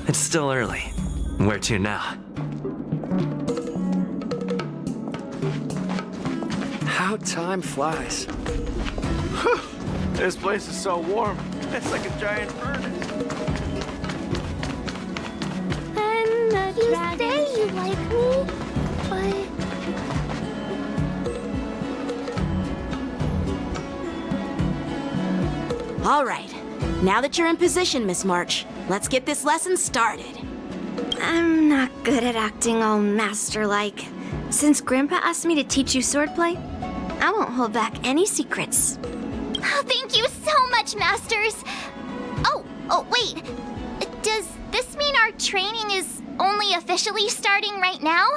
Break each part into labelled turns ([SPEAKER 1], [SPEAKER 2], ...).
[SPEAKER 1] It's still early. Where to now?
[SPEAKER 2] How time flies. Whew. This place is so warm. It's like a giant furnace.
[SPEAKER 3] And you say you like me, but...
[SPEAKER 4] All right. Now that you're in position, Miss March, let's get this lesson started.
[SPEAKER 3] I'm not good at acting all master-like. Since Grandpa asked me to teach you swordplay, I won't hold back any secrets.
[SPEAKER 5] Oh, thank you so much, Masters! Oh, wait. Does this mean our training is only officially starting right now?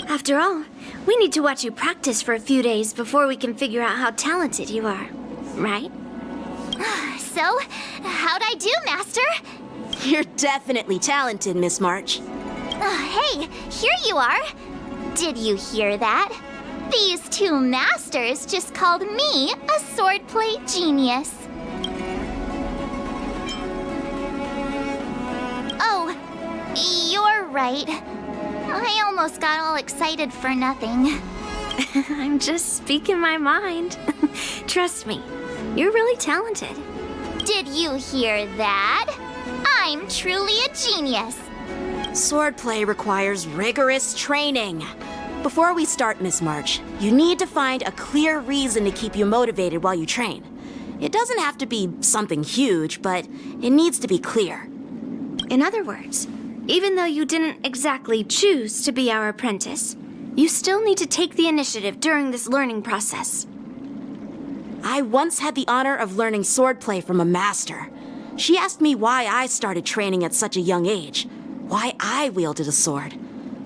[SPEAKER 3] After all, we need to watch you practice for a few days before we can figure out how talented you are, right?
[SPEAKER 5] So, how'd I do, Master?
[SPEAKER 4] You're definitely talented, Miss March.
[SPEAKER 5] Hey, here you are. Did you hear that? These two masters just called me a swordplay genius. Oh, you're right. I almost got all excited for nothing.
[SPEAKER 3] I'm just speaking my mind. Trust me, you're really talented.
[SPEAKER 5] Did you hear that? I'm truly a genius.
[SPEAKER 4] Swordplay requires rigorous training. Before we start, Miss March, you need to find a clear reason to keep you motivated while you train. It doesn't have to be something huge, but it needs to be clear.
[SPEAKER 3] In other words, even though you didn't exactly choose to be our apprentice, you still need to take the initiative during this learning process.
[SPEAKER 4] I once had the honor of learning swordplay from a master. She asked me why I started training at such a young age, why I wielded a sword.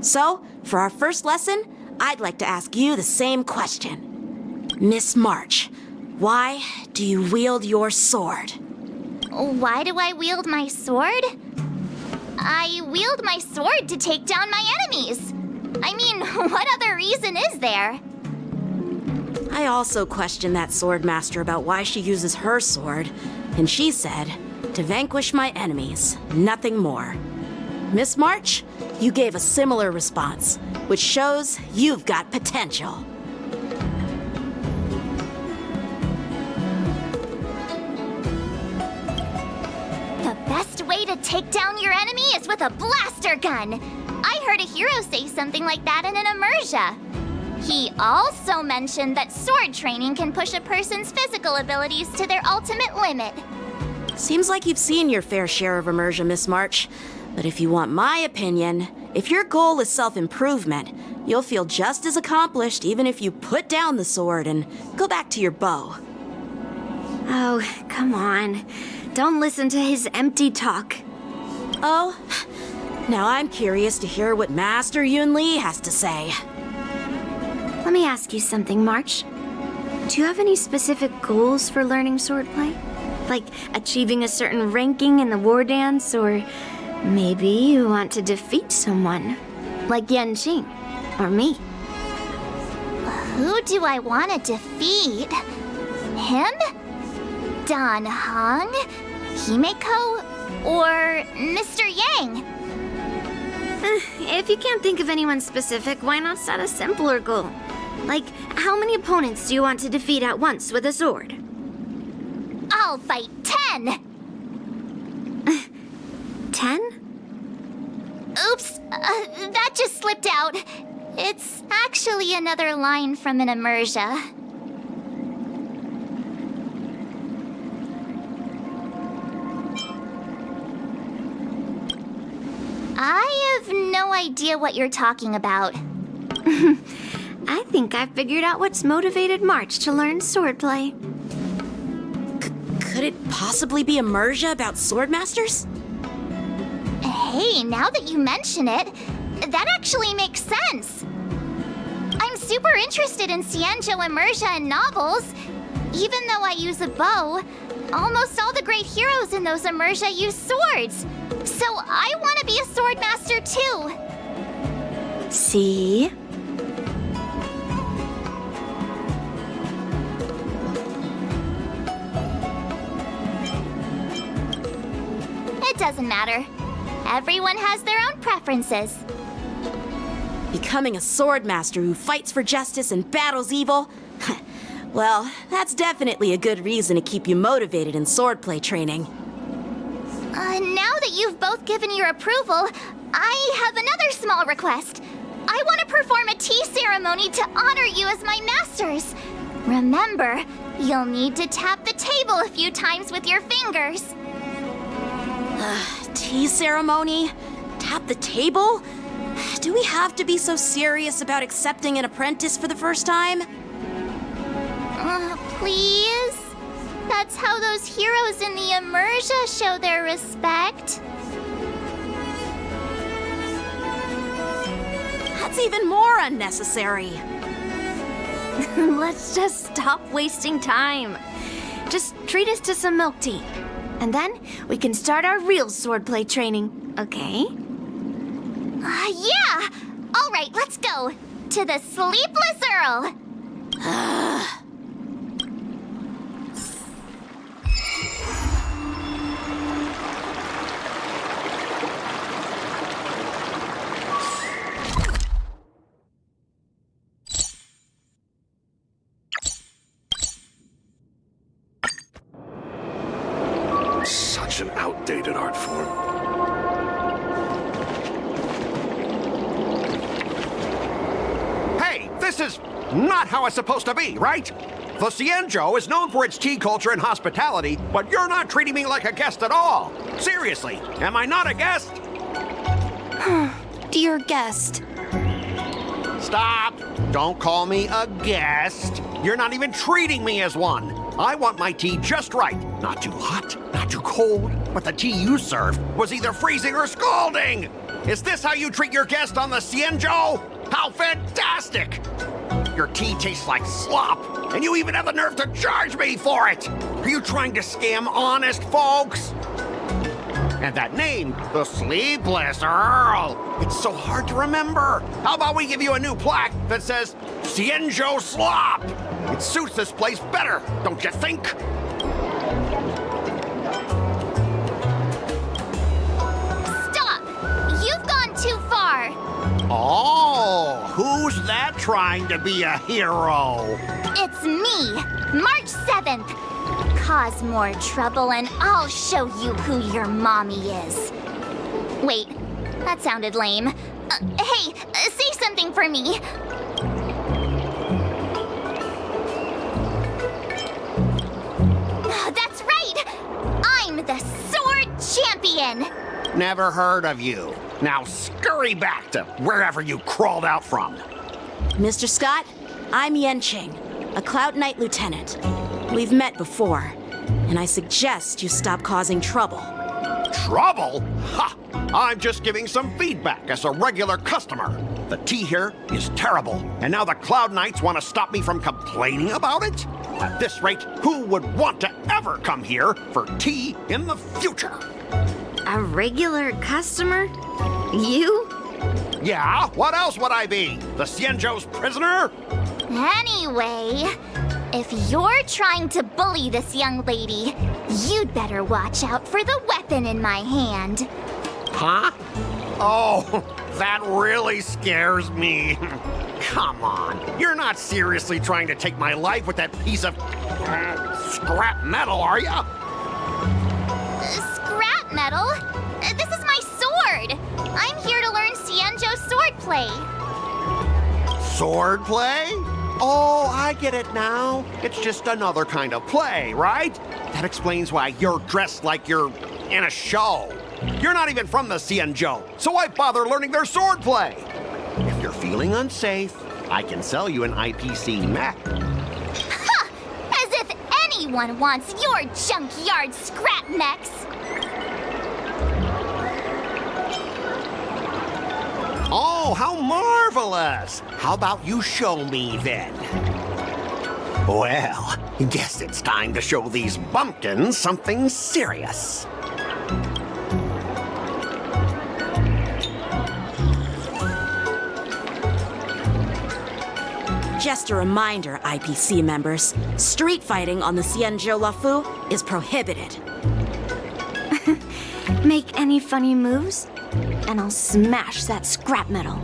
[SPEAKER 4] So, for our first lesson, I'd like to ask you the same question. Miss March, why do you wield your sword?
[SPEAKER 5] Why do I wield my sword? I wield my sword to take down my enemies. I mean, what other reason is there?
[SPEAKER 4] I also questioned that sword master about why she uses her sword, and she said, to vanquish my enemies, nothing more. Miss March, you gave a similar response, which shows you've got potential.
[SPEAKER 5] The best way to take down your enemy is with a blaster gun. I heard a hero say something like that in an immersia. He also mentioned that sword training can push a person's physical abilities to their ultimate limit.
[SPEAKER 4] Seems like you've seen your fair share of immersion, Miss March. But if you want my opinion, if your goal is self-improvement, you'll feel just as accomplished even if you put down the sword and go back to your bow.
[SPEAKER 3] Oh, come on. Don't listen to his empty talk.
[SPEAKER 4] Oh, now I'm curious to hear what Master Yun Li has to say.
[SPEAKER 3] Let me ask you something, March. Do you have any specific goals for learning swordplay? Like achieving a certain ranking in the war dance, or maybe you want to defeat someone, like Yan Qing, or me.
[SPEAKER 5] Who do I want to defeat? Him? Dan Heng? Himeko? Or Mr. Yang?
[SPEAKER 3] If you can't think of anyone specific, why not set a simpler goal? Like, how many opponents do you want to defeat at once with a sword?
[SPEAKER 5] I'll fight 10!
[SPEAKER 3] 10?
[SPEAKER 5] Oops, that just slipped out. It's actually another line from an immersia. I have no idea what you're talking about.
[SPEAKER 3] I think I figured out what's motivated March to learn swordplay.
[SPEAKER 4] Could it possibly be immersia about sword masters?
[SPEAKER 5] Hey, now that you mention it, that actually makes sense. I'm super interested in Xianzhou immersia and novels. Even though I use a bow, almost all the great heroes in those immersia use swords. So I want to be a sword master too.
[SPEAKER 3] See?
[SPEAKER 5] It doesn't matter. Everyone has their own preferences.
[SPEAKER 4] Becoming a sword master who fights for justice and battles evil? Well, that's definitely a good reason to keep you motivated in swordplay training.
[SPEAKER 5] Now that you've both given your approval, I have another small request. I want to perform a tea ceremony to honor you as my masters. Remember, you'll need to tap the table a few times with your fingers.
[SPEAKER 4] Tea ceremony? Tap the table? Do we have to be so serious about accepting an apprentice for the first time?
[SPEAKER 5] Please? That's how those heroes in the Immersia show their respect.
[SPEAKER 4] That's even more unnecessary.
[SPEAKER 3] Let's just stop wasting time. Just treat us to some milk tea. And then we can start our real swordplay training, okay?
[SPEAKER 5] Yeah! All right, let's go. To the Sleepless Earl.
[SPEAKER 2] Such an outdated art form.
[SPEAKER 6] Hey, this is not how it's supposed to be, right? The Cienjo is known for its tea culture and hospitality, but you're not treating me like a guest at all. Seriously, am I not a guest?
[SPEAKER 3] Dear guest.
[SPEAKER 6] Stop! Don't call me a guest. You're not even treating me as one. I want my tea just right. Not too hot, not too cold, but the tea you served was either freezing or scalding. Is this how you treat your guest on the Cienjo? How fantastic! Your tea tastes like slop, and you even have the nerve to charge me for it! Are you trying to scam honest folks? And that name, the Sleepless Earl, it's so hard to remember. How about we give you a new plaque that says, Cienjo Slop? It suits this place better, don't you think?
[SPEAKER 5] Stop! You've gone too far.
[SPEAKER 6] Oh, who's that trying to be a hero?
[SPEAKER 5] It's me, March 7th. Cause more trouble and I'll show you who your mommy is. Wait, that sounded lame. Hey, say something for me. That's right! I'm the Sword Champion!
[SPEAKER 6] Never heard of you. Now scurry back to wherever you crawled out from.
[SPEAKER 4] Mr. Scott, I'm Yenching, a Cloud Knight Lieutenant. We've met before, and I suggest you stop causing trouble.
[SPEAKER 6] Trouble? Ha! I'm just giving some feedback as a regular customer. The tea here is terrible, and now the Cloud Knights want to stop me from complaining about it? At this rate, who would want to ever come here for tea in the future?
[SPEAKER 3] A regular customer? You?
[SPEAKER 6] Yeah, what else would I be? The Cienjo's prisoner?
[SPEAKER 5] Anyway, if you're trying to bully this young lady, you'd better watch out for the weapon in my hand.
[SPEAKER 6] Huh? Oh, that really scares me. Come on, you're not seriously trying to take my life with that piece of scrap metal, are ya?
[SPEAKER 5] Scrap metal? This is my sword! I'm here to learn Cienjo swordplay.
[SPEAKER 6] Swordplay? Oh, I get it now. It's just another kind of play, right? That explains why you're dressed like you're in a show. You're not even from the Cienjo, so why bother learning their swordplay? If you're feeling unsafe, I can sell you an IPC mech.
[SPEAKER 5] Ha! As if anyone wants your junkyard scrap mechs!
[SPEAKER 6] Oh, how marvelous! How about you show me then? Well, guess it's time to show these bumpkins something serious.
[SPEAKER 4] Just a reminder, IPC members, street fighting on the Cienjo Lafu is prohibited.
[SPEAKER 3] Make any funny moves? and I'll smash that scrap metal.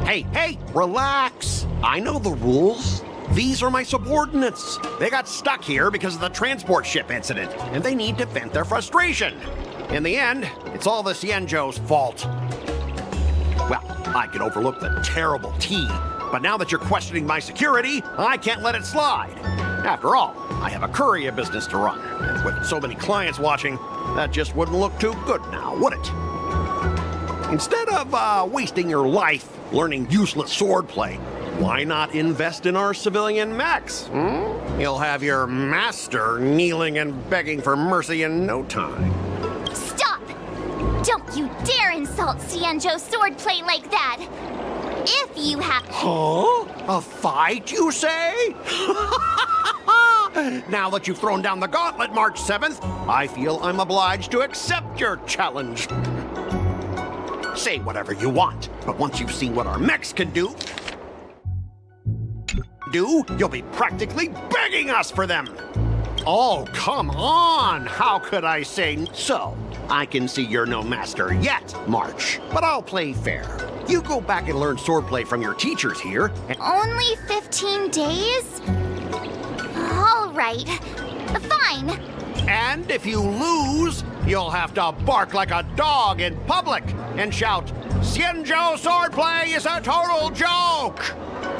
[SPEAKER 6] Hey, relax. I know the rules. These are my subordinates. They got stuck here because of the transport ship incident, and they need to vent their frustration. In the end, it's all the Xianzhou's fault. Well, I can overlook the terrible tea, but now that you're questioning my security, I can't let it slide. After all, I have a courier business to run, and with so many clients watching, that just wouldn't look too good now, would it? Instead of wasting your life learning useless swordplay, why not invest in our civilian mechs? You'll have your master kneeling and begging for mercy in no time.
[SPEAKER 5] Stop! Don't you dare insult Xianzhou swordplay like that! If you have...
[SPEAKER 6] Huh? A fight, you say? Now that you've thrown down the gauntlet, March 7th, I feel I'm obliged to accept your challenge. Say whatever you want, but once you've seen what our mechs can do, you'll be practically begging us for them. Oh, come on! How could I say so? I can see you're no master yet, March, but I'll play fair. You go back and learn swordplay from your teachers here, and
[SPEAKER 5] Only 15 days? All right. Fine.
[SPEAKER 6] And if you lose, you'll have to bark like a dog in public and shout, "Xianzhou swordplay is a total joke!"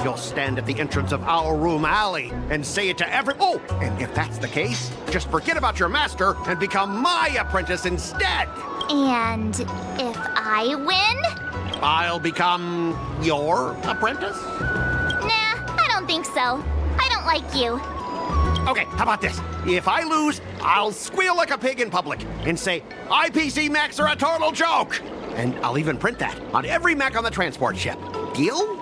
[SPEAKER 6] You'll stand at the entrance of our room alley and say it to Oh, and if that's the case, just forget about your master and become my apprentice instead.
[SPEAKER 5] And if I win?
[SPEAKER 6] I'll become your apprentice?
[SPEAKER 5] Nah, I don't think so. I don't like you.
[SPEAKER 6] Okay, how about this? If I lose, I'll squeal like a pig in public and say, IPC mechs are a total joke! And I'll even print that on every mech on the transport ship. Deal?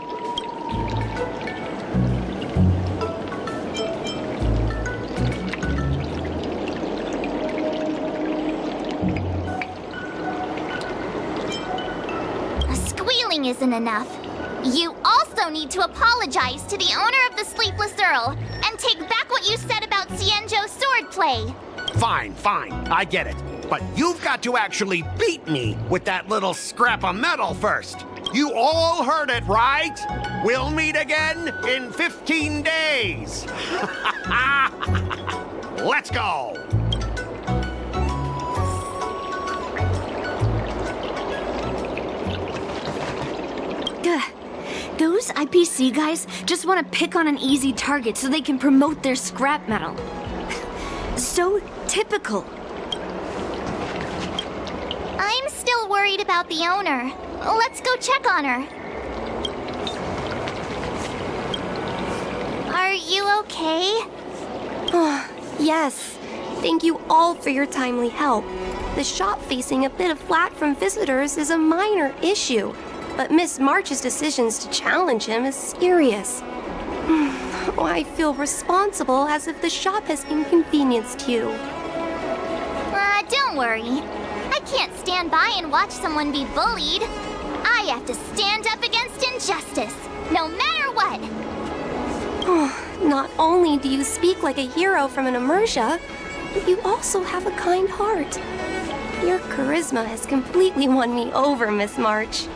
[SPEAKER 5] Squealing isn't enough. You also need to apologize to the owner of the Sleepless Earl and take back what you said about Xianzhou swordplay.
[SPEAKER 6] Fine, I get it. But you've got to actually beat me with that little scrap of metal first. You all heard it, right? We'll meet again in 15 days. Let's go.
[SPEAKER 3] Those IPC guys just want to pick on an easy target so they can promote their scrap metal. So typical.
[SPEAKER 5] I'm still worried about the owner. Let's go check on her. Are you okay?
[SPEAKER 7] Yes. Thank you all for your timely help. The shop facing a bit of flack from visitors is a minor issue, but Miss March's decisions to challenge him is serious. I feel responsible as if the shop has inconvenienced you.
[SPEAKER 5] Don't worry. I can't stand by and watch someone be bullied. I have to stand up against injustice, no matter what.
[SPEAKER 7] Not only do you speak like a hero from an immersia, but you also have a kind heart. Your charisma has completely won me over, Miss March.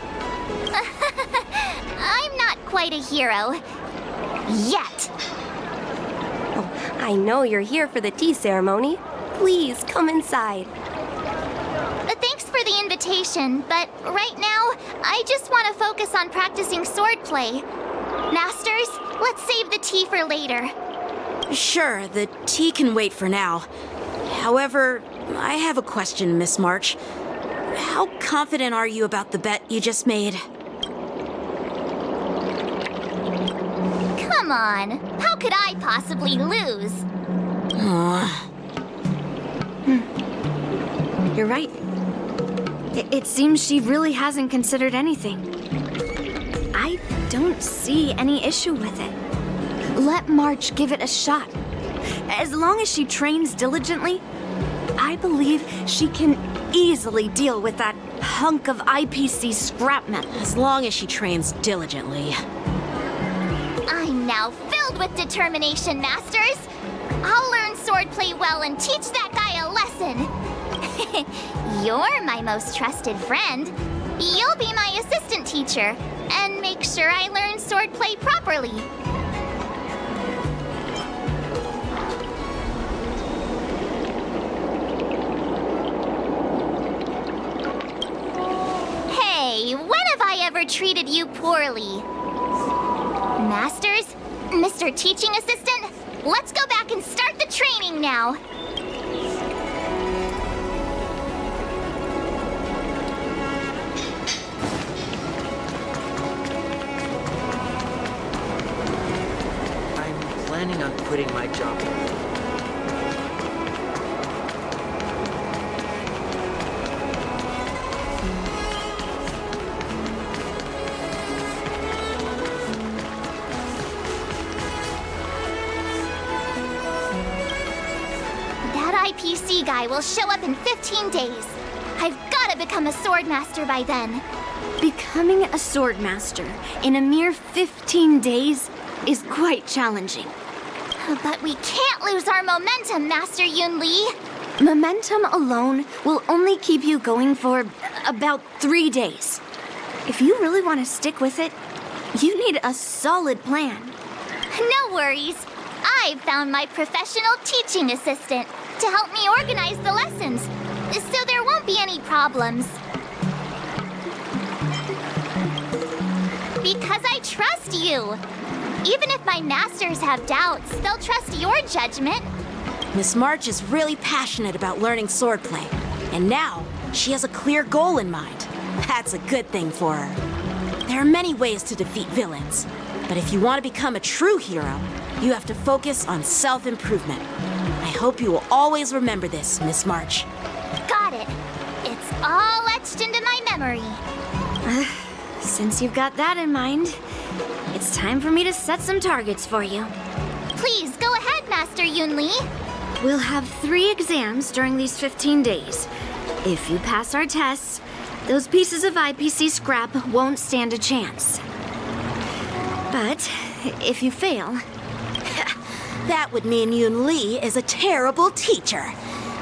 [SPEAKER 5] I'm not quite a hero. Yet.
[SPEAKER 7] Oh, I know you're here for the tea ceremony. Please come inside.
[SPEAKER 5] Thanks for the invitation, but right now, I just want to focus on practicing swordplay. Masters, let's save the tea for later.
[SPEAKER 4] Sure, the tea can wait for now. However, I have a question, Miss March. How confident are you about the bet you just made?
[SPEAKER 5] Come on, how could I possibly lose?
[SPEAKER 3] You're right. It seems she really hasn't considered anything. I don't see any issue with it. Let March give it a shot. As long as she trains diligently, I believe she can easily deal with that hunk of IPC scrap metal.
[SPEAKER 4] As long as she trains diligently.
[SPEAKER 5] I'm now filled with determination, Masters. I'll learn swordplay well and teach that guy a lesson. You're my most trusted friend. You'll be my assistant teacher and make sure I learn swordplay properly. Hey, when have I ever treated you poorly? Masters? Mr. Teaching Assistant? Let's go back and start the training now.
[SPEAKER 8] I'm planning on quitting my job.
[SPEAKER 5] That IPC guy will show up in 15 days. I've got to become a swordmaster by then.
[SPEAKER 3] Becoming a swordmaster in a mere 15 days is quite challenging.
[SPEAKER 5] But we can't lose our momentum, Master Yun Li.
[SPEAKER 3] Momentum alone will only keep you going for about 3 days. If you really want to stick with it, you need a solid plan.
[SPEAKER 5] No worries. I've found my professional teaching assistant to help me organize the lessons, so there won't be any problems. Because I trust you. Even if my masters have doubts, they'll trust your judgment.
[SPEAKER 4] Miss March is really passionate about learning swordplay, and now she has a clear goal in mind. That's a good thing for her. There are many ways to defeat villains, but if you want to become a true hero, you have to focus on self-improvement. I hope you will always remember this, Miss March.
[SPEAKER 5] Got it. It's all etched into my memory.
[SPEAKER 3] Since you've got that in mind, it's time for me to set some targets for you.
[SPEAKER 5] Please go ahead, Master Yun Li.
[SPEAKER 3] We'll have 3 exams during these 15 days. If you pass our tests, those pieces of IPC scrap won't stand a chance. But if you fail,
[SPEAKER 4] That would mean Yun Li is a terrible teacher.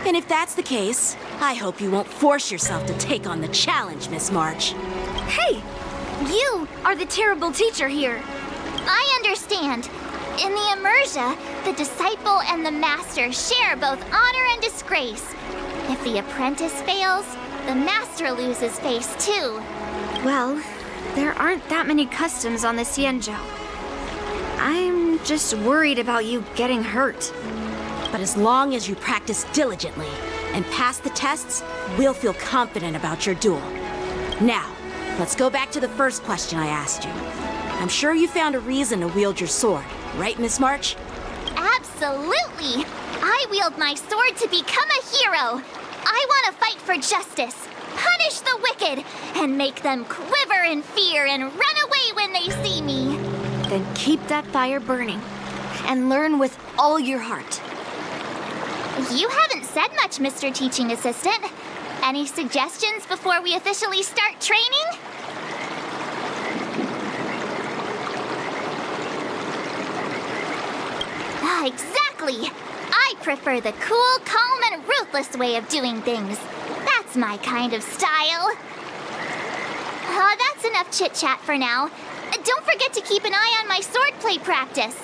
[SPEAKER 4] And if that's the case, I hope you won't force yourself to take on the challenge, Miss March.
[SPEAKER 3] hey, you are the terrible teacher here.
[SPEAKER 5] I understand. In the Immersia, the disciple and the master share both honor and disgrace. If the apprentice fails, the master loses face too.
[SPEAKER 3] Well, there aren't that many customs on the Xianzhou. I'm just worried about you getting hurt.
[SPEAKER 4] But as long as you practice diligently and pass the tests, we'll feel confident about your duel. Now, let's go back to the first question I asked you. I'm sure you found a reason to wield your sword, right, Miss March?
[SPEAKER 5] Absolutely! I wield my sword to become a hero. I want to fight for justice, punish the wicked, and make them quiver in fear and run away when they see me.
[SPEAKER 3] Then keep that fire burning and learn with all your heart.
[SPEAKER 5] You haven't said much, Mr. Teaching Assistant. Any suggestions before we officially start training? Exactly! I prefer the cool, calm, and ruthless way of doing things. That's my kind of style. That's enough chit-chat for now. Don't forget to keep an eye on my swordplay practice.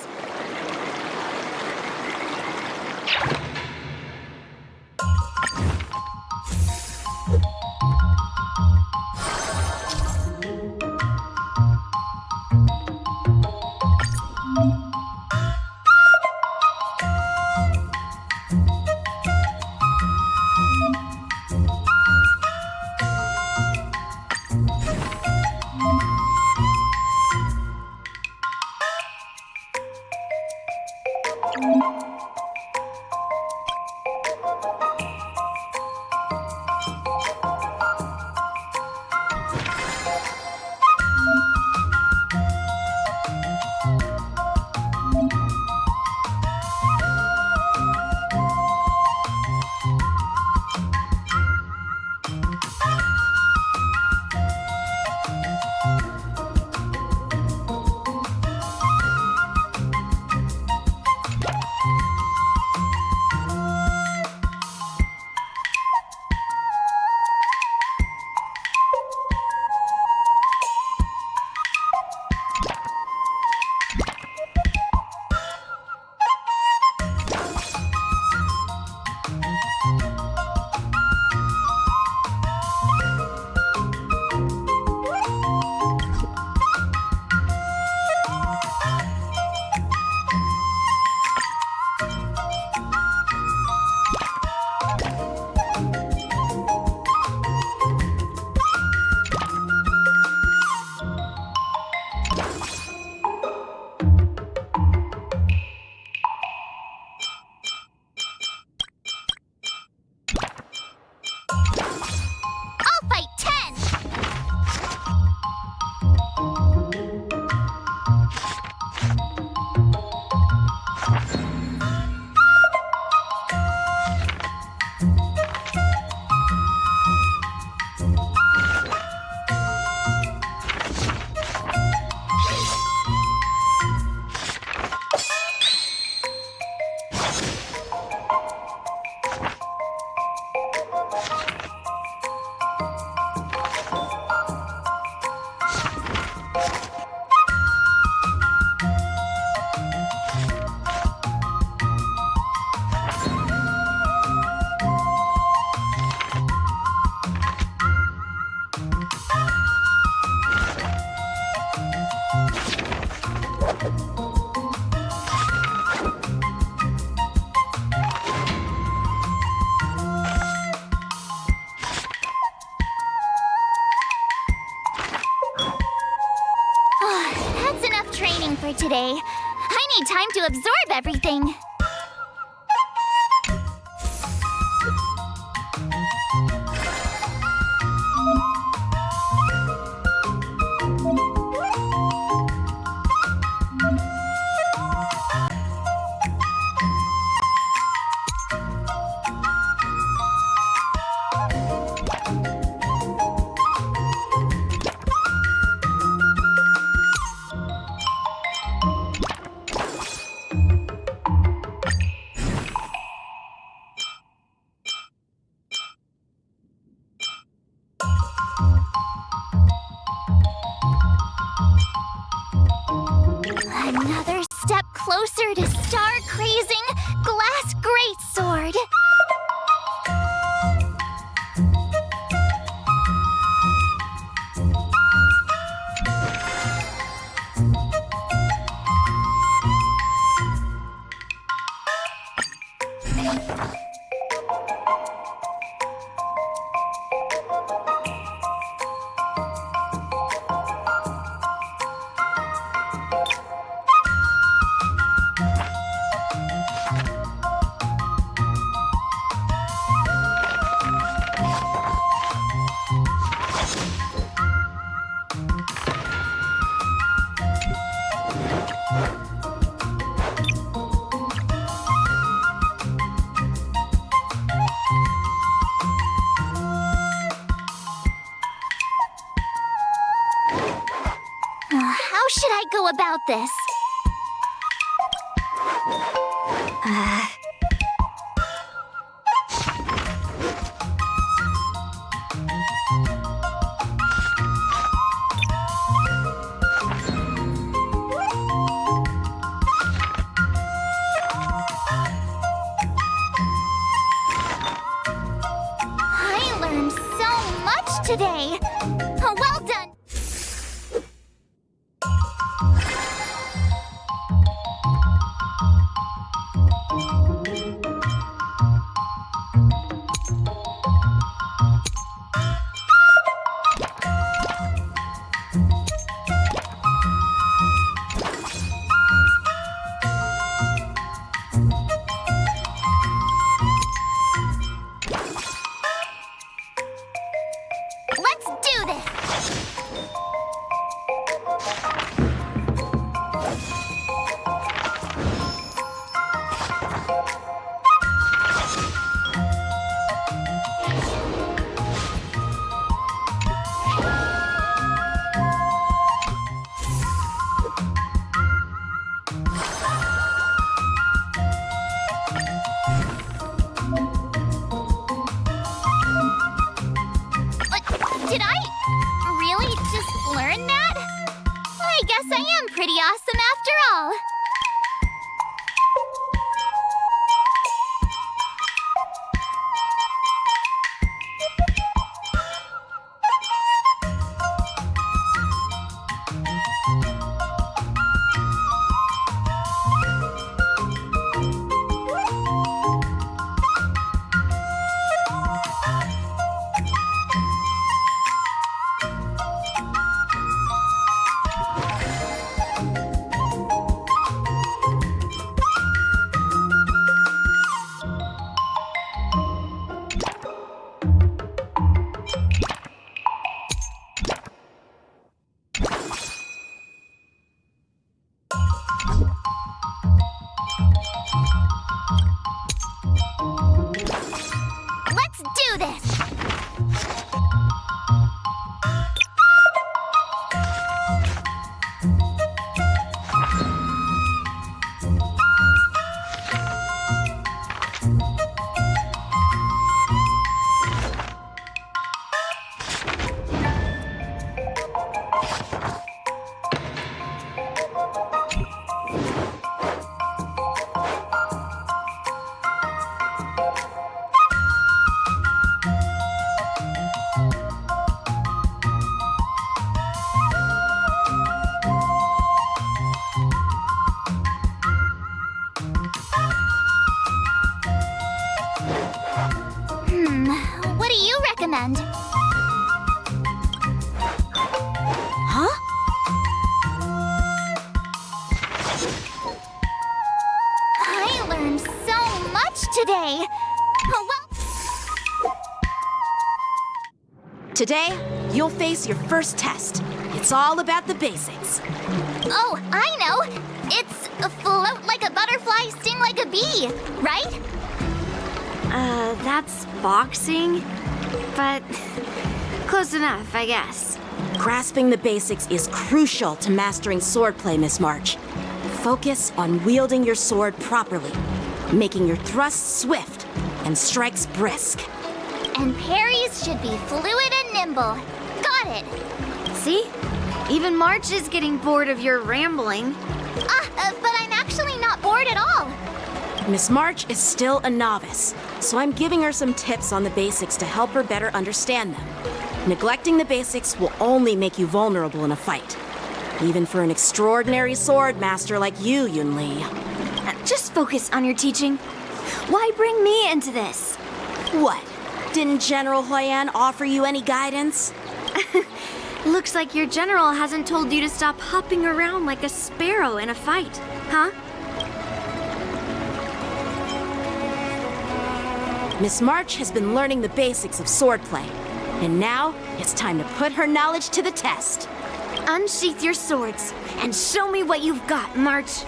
[SPEAKER 5] today. I need time to absorb everything. Another step closer to star-crazing Glass Greatsword. How should I go about this? I learned so much today. Well done. Let's do this! Did I really just learn that? I guess I am pretty awesome after all. Let's do this! What do you recommend?
[SPEAKER 4] Huh?
[SPEAKER 5] way. Oh, well...
[SPEAKER 4] Today, you'll face your first test. It's all about the basics.
[SPEAKER 5] Oh, I know. It's float like a butterfly, sting like a bee, right?
[SPEAKER 3] That's boxing, but close enough, I guess.
[SPEAKER 4] Grasping the basics is crucial to mastering swordplay, Miss March. Focus on wielding your sword properly, making your thrusts swift and strikes brisk.
[SPEAKER 5] And parries should be fluid and nimble. Got it.
[SPEAKER 3] See? Even March is getting bored of your rambling.
[SPEAKER 5] But I'm actually not bored at all.
[SPEAKER 4] Miss March is still a novice, so I'm giving her some tips on the basics to help her better understand them. Neglecting the basics will only make you vulnerable in a fight. Even for an extraordinary sword master like you, Yunli.
[SPEAKER 3] Just focus on your teaching. Why bring me into this?
[SPEAKER 4] What? Didn't General Huyan offer you any guidance?
[SPEAKER 3] Looks like your general hasn't told you to stop hopping around like a sparrow in a fight, huh?
[SPEAKER 4] Miss March has been learning the basics of swordplay, and now it's time to put her knowledge to the test.
[SPEAKER 3] Unsheath your swords and show me what you've got, March.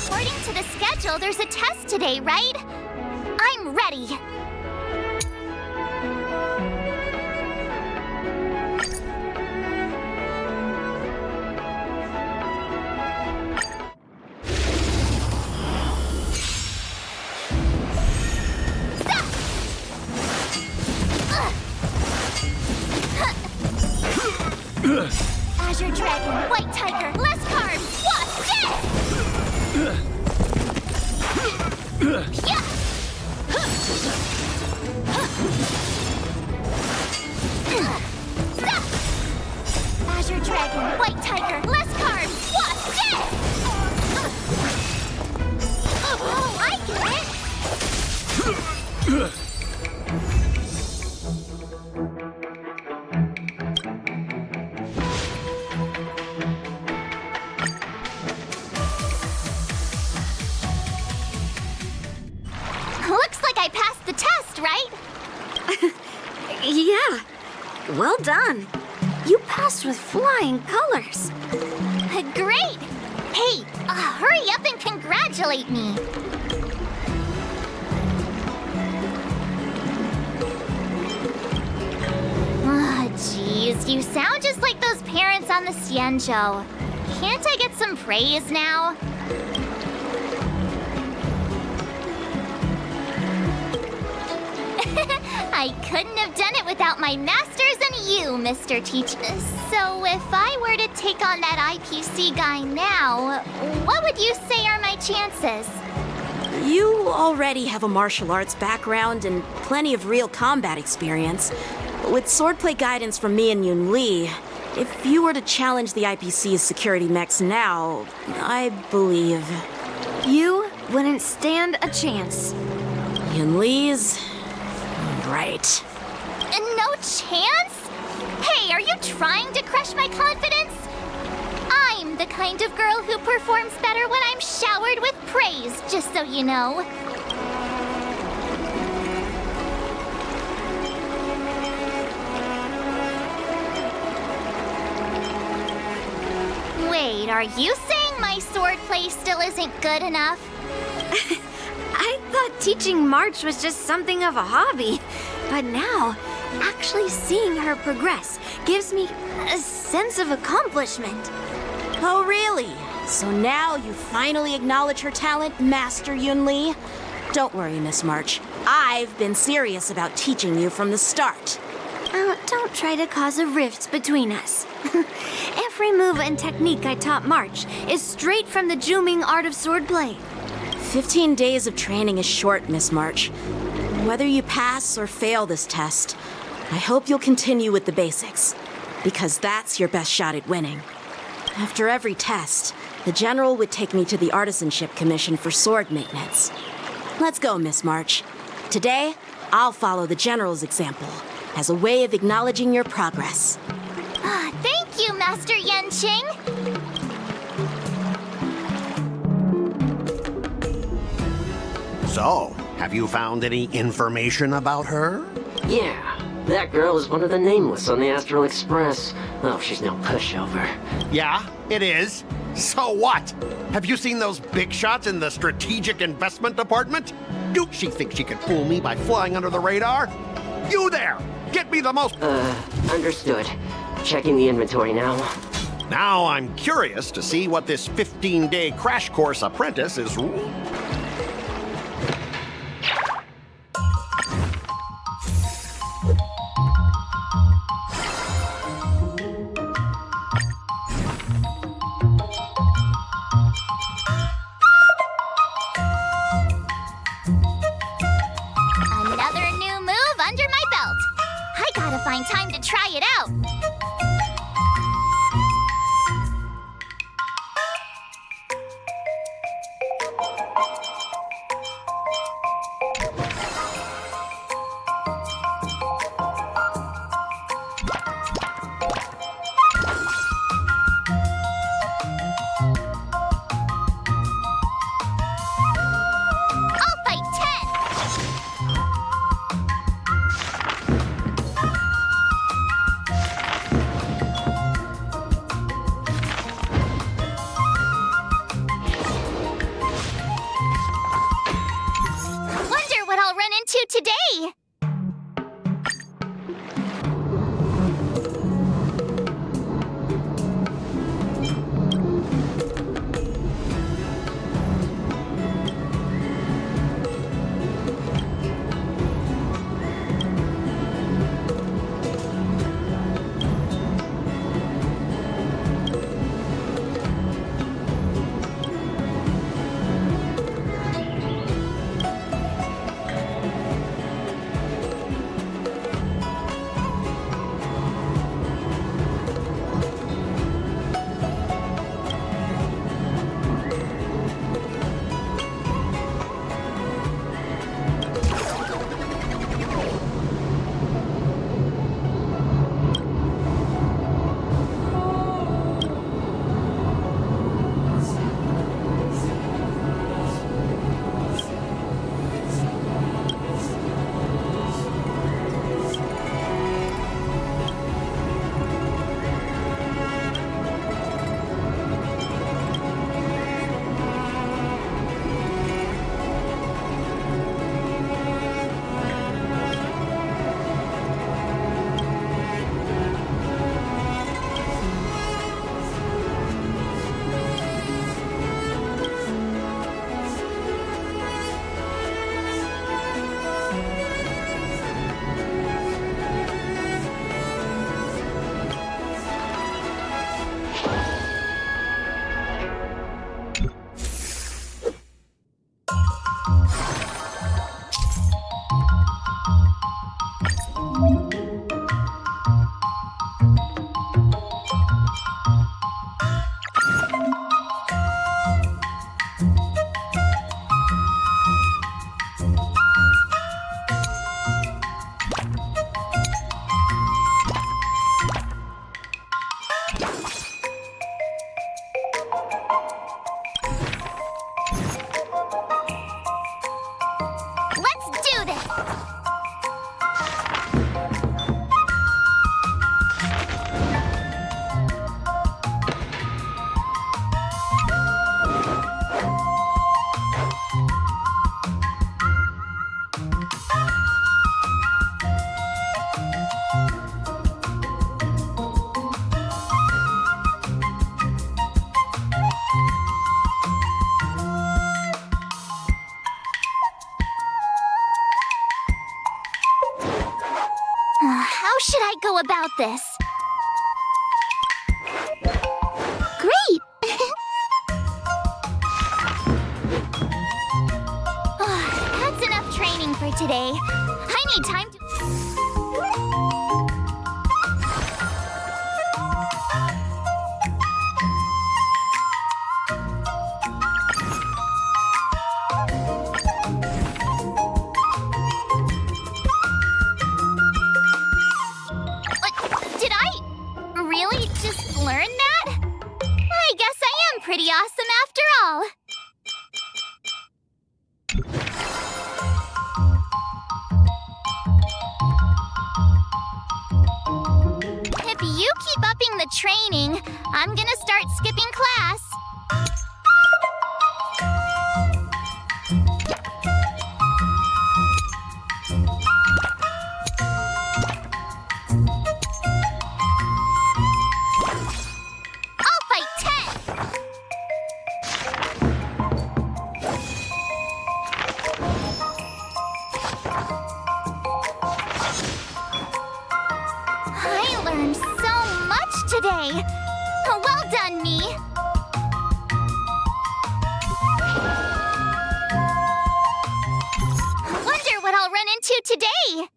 [SPEAKER 5] According to the schedule, there's a test today, right? I'm ready. Azure Dragon, White Tiger, less carbs, watch this! Yeah! Azure Dragon, White Tiger, less carbs, watch this! Oh, I get it! Looks like I passed the test, right?
[SPEAKER 3] Yeah. Well done. You passed with flying colors.
[SPEAKER 5] Great! Hey, hurry up and congratulate me. Jeez, you sound just like those parents on the Xianzhou. Can't I get some praise now? I couldn't have done it without my masters and you, Mr. Teach. So if I were to take on that IPC guy now, what would you say are my chances?
[SPEAKER 4] You already have a martial arts background and plenty of real combat experience. With swordplay guidance from me and Yunli, if you were to challenge the IPC's security mechs now, I believe...
[SPEAKER 3] You wouldn't stand a chance.
[SPEAKER 4] Yunli's... right.
[SPEAKER 5] No chance? Hey, are you trying to crush my confidence? I'm the kind of girl who performs better when I'm showered with praise, just so you know. Wait, are you saying my swordplay still isn't good enough?
[SPEAKER 3] I thought teaching March was just something of a hobby, but now, actually seeing her progress gives me a sense of accomplishment.
[SPEAKER 4] Oh, really? So now you finally acknowledge her talent, Master Yunli? Don't worry, Miss March. I've been serious about teaching you from the start.
[SPEAKER 3] Oh, don't try to cause a rift between us. Every move and technique I taught March is straight from the Juming art of swordplay.
[SPEAKER 4] 15 days of training is short, Miss March. Whether you pass or fail this test, I hope you'll continue with the basics, because that's your best shot at winning. After every test, the General would take me to the Artisanship Commission for sword maintenance. Let's go, Miss March. Today, I'll follow the General's example as a way of acknowledging your progress.
[SPEAKER 5] Thank you, Master Yanqing.
[SPEAKER 6] So, have you found any information about her?
[SPEAKER 9] Yeah, that girl is one of the nameless on the Astral Express. Oh, she's no pushover.
[SPEAKER 6] Yeah, it is. So what? Have you seen those big shots in the strategic investment department? Do she think she could fool me by flying under the radar? You there! Get me the most...
[SPEAKER 9] Understood. Checking the inventory now.
[SPEAKER 6] Now I'm curious to see what this 15-day crash course apprentice is...
[SPEAKER 5] Another new move under my belt. I gotta find time to try it out. I'll fight 10. Wonder what I'll run into today. Let's do this. How should I go about this? Great! That's enough training for today. I need time to... Did I really just learn that? I guess I am pretty awesome after all. training. I'm gonna start skipping class. I'll fight 10! I learned so much today. Well done, me. Wonder what I'll run into today.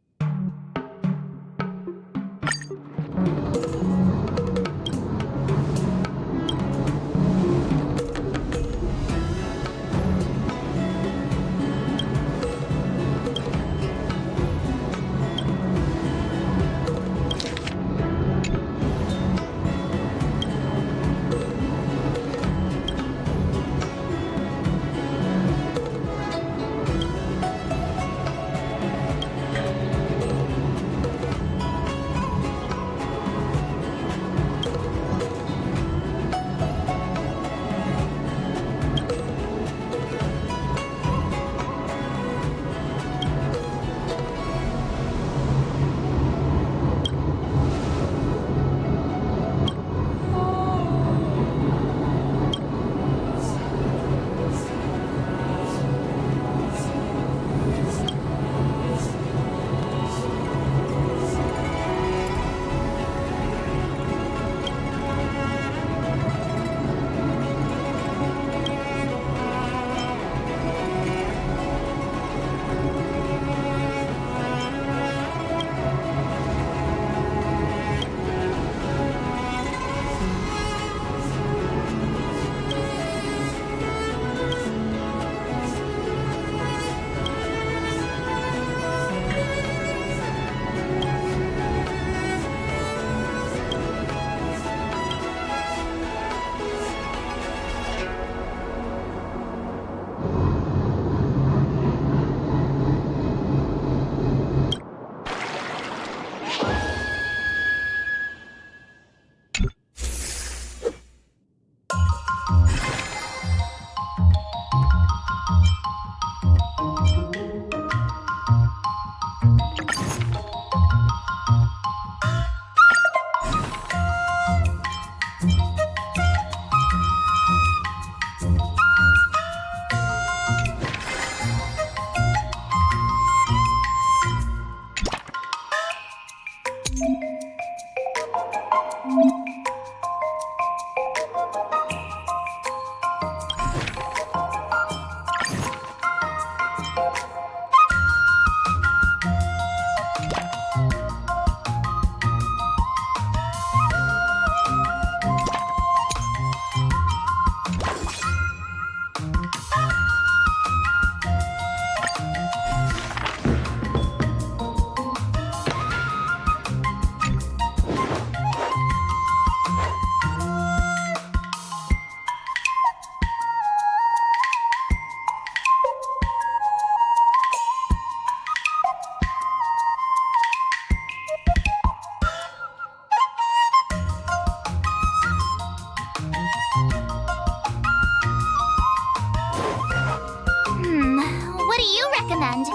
[SPEAKER 5] What do you recommend?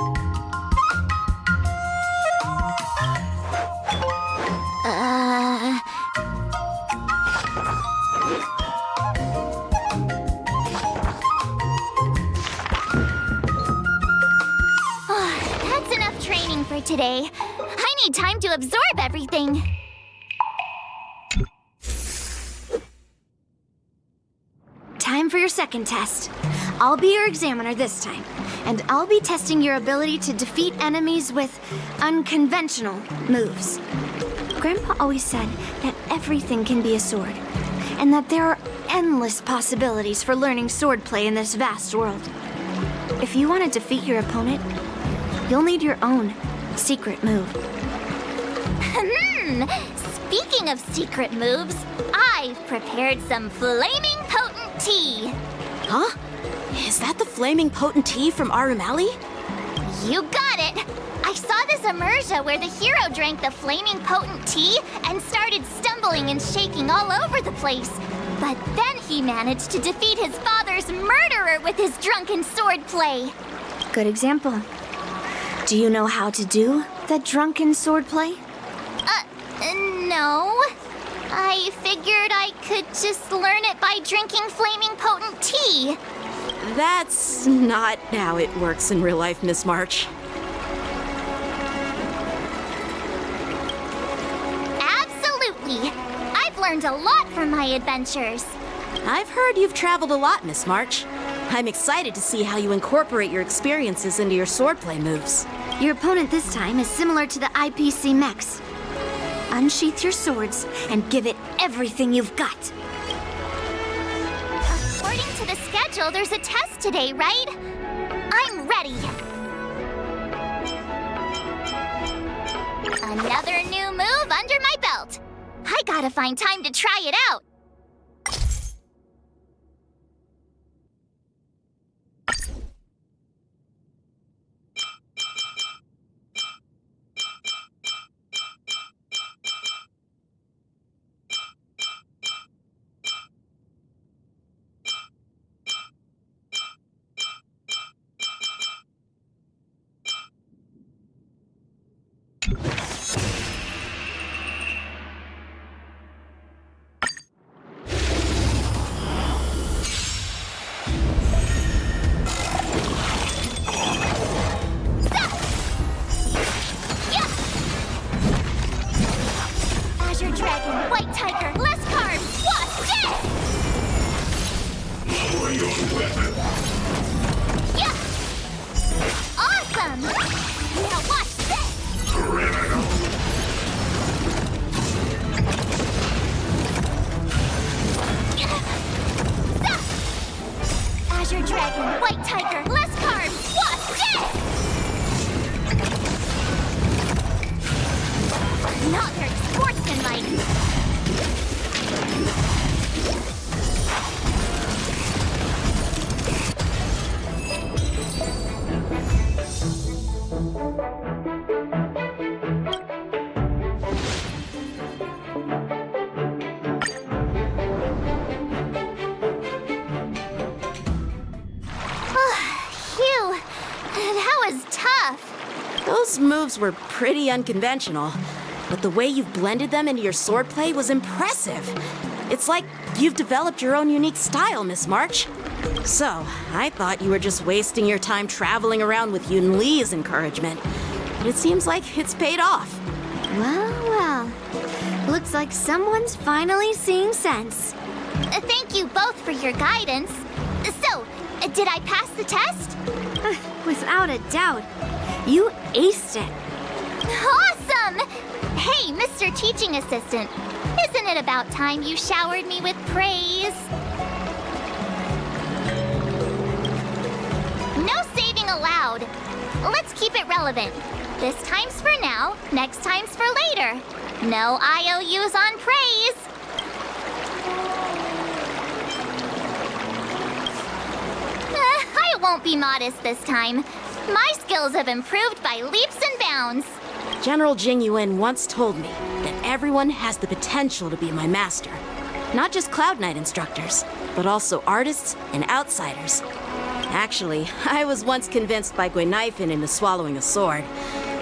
[SPEAKER 5] That's enough training for today. I need time to absorb everything.
[SPEAKER 3] Time for your second test. I'll be your examiner this time, and I'll be testing your ability to defeat enemies with unconventional moves. Grandpa always said that everything can be a sword, and that there are endless possibilities for learning swordplay in this vast world. If you want to defeat your opponent, you'll need your own secret move.
[SPEAKER 5] Speaking of secret moves, I've prepared some flaming potent tea.
[SPEAKER 4] Huh? Is that the flaming potent tea from Arumali?
[SPEAKER 5] You got it! I saw this immersion where the hero drank the flaming potent tea and started stumbling and shaking all over the place. But then he managed to defeat his father's murderer with his drunken swordplay.
[SPEAKER 3] Good example. Do you know how to do the drunken swordplay?
[SPEAKER 5] No. I figured I could just learn it by drinking flaming potent tea.
[SPEAKER 4] That's not how it works in real life, Miss March.
[SPEAKER 5] Absolutely. I've learned a lot from my adventures.
[SPEAKER 4] I've heard you've traveled a lot, Miss March. I'm excited to see how you incorporate your experiences into your swordplay moves.
[SPEAKER 3] Your opponent this time is similar to the IPC mechs. Unsheath your swords and give it everything you've got.
[SPEAKER 5] According to the schedule, there's a test today, right? I'm ready. Another new move under my belt. I gotta find time to try it out. Azure Dragon, White Tiger, less carbs, watch this! Yeah! Awesome! Now watch this! Azure Dragon, White Tiger, less carbs, watch this! Not very sportsmanlike. Phew, that was tough.
[SPEAKER 4] Those moves were pretty unconventional, but the way you've blended them into your swordplay was impressive. It's like you've developed your own unique style, Miss March. So, I thought you were just wasting your time traveling around with Yun Li's encouragement. But it seems like it's paid off.
[SPEAKER 3] Well. Looks like someone's finally seeing sense.
[SPEAKER 5] Thank you both for your guidance. So, did I pass the test?
[SPEAKER 3] Without a doubt. You aced it.
[SPEAKER 5] Awesome! Hey, Mr. Teaching Assistant, isn't it about time you showered me with praise? No saving allowed. Let's keep it relevant. This time's for now, next time's for later. No IOUs on praise. I won't be modest this time. My skills have improved by leaps and bounds.
[SPEAKER 4] General Jing Yuan once told me that everyone has the potential to be my master. Not just Cloud Knight instructors, but also artists and outsiders. Actually, I was once convinced by Guinaifen into swallowing a sword.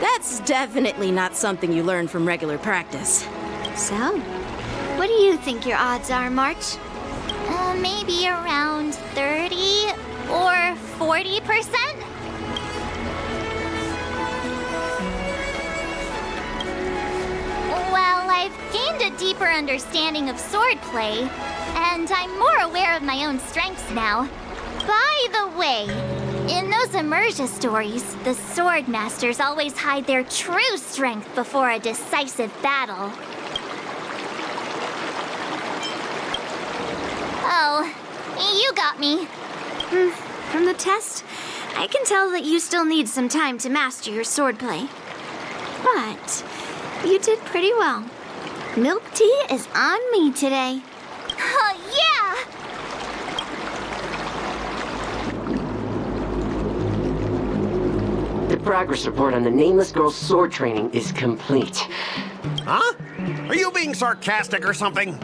[SPEAKER 4] That's definitely not something you learn from regular practice.
[SPEAKER 3] So, what do you think your odds are, March?
[SPEAKER 5] Maybe around 30 or 40%? Well, I've gained a deeper understanding of swordplay, and I'm more aware of my own strengths now. By the way, in those Immersia stories, the sword masters always hide their true strength before a decisive battle. Oh, you got me.
[SPEAKER 3] From the test, I can tell that you still need some time to master your swordplay. But you did pretty well. Milk tea is on me today.
[SPEAKER 5] Oh, yeah!
[SPEAKER 9] The progress report on the nameless girl's sword training is complete.
[SPEAKER 6] Huh? Are you being sarcastic or something?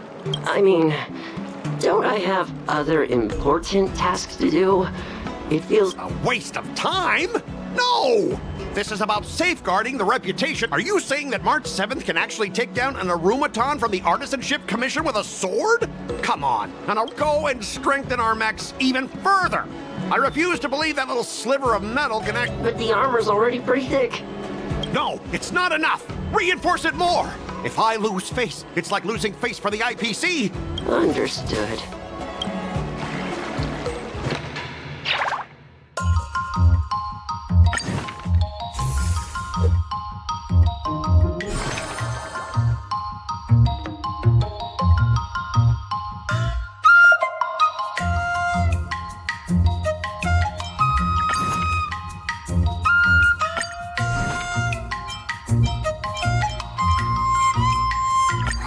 [SPEAKER 9] I mean, don't I have other important tasks to do? It feels...
[SPEAKER 6] A waste of time? No! This is about safeguarding the reputation. Are you saying that March 7th can actually take down an Arumaton from the Artisanship Commission with a sword? Come on, and I'll go and strengthen our mechs even further. I refuse to believe that little sliver of metal can act...
[SPEAKER 9] But the armor's already pretty thick.
[SPEAKER 6] No, it's not enough. Reinforce it more. If I lose face, it's like losing face for the IPC.
[SPEAKER 9] Understood.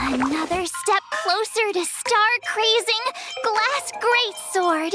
[SPEAKER 5] Another step closer to star-crazing Glass Greatsword.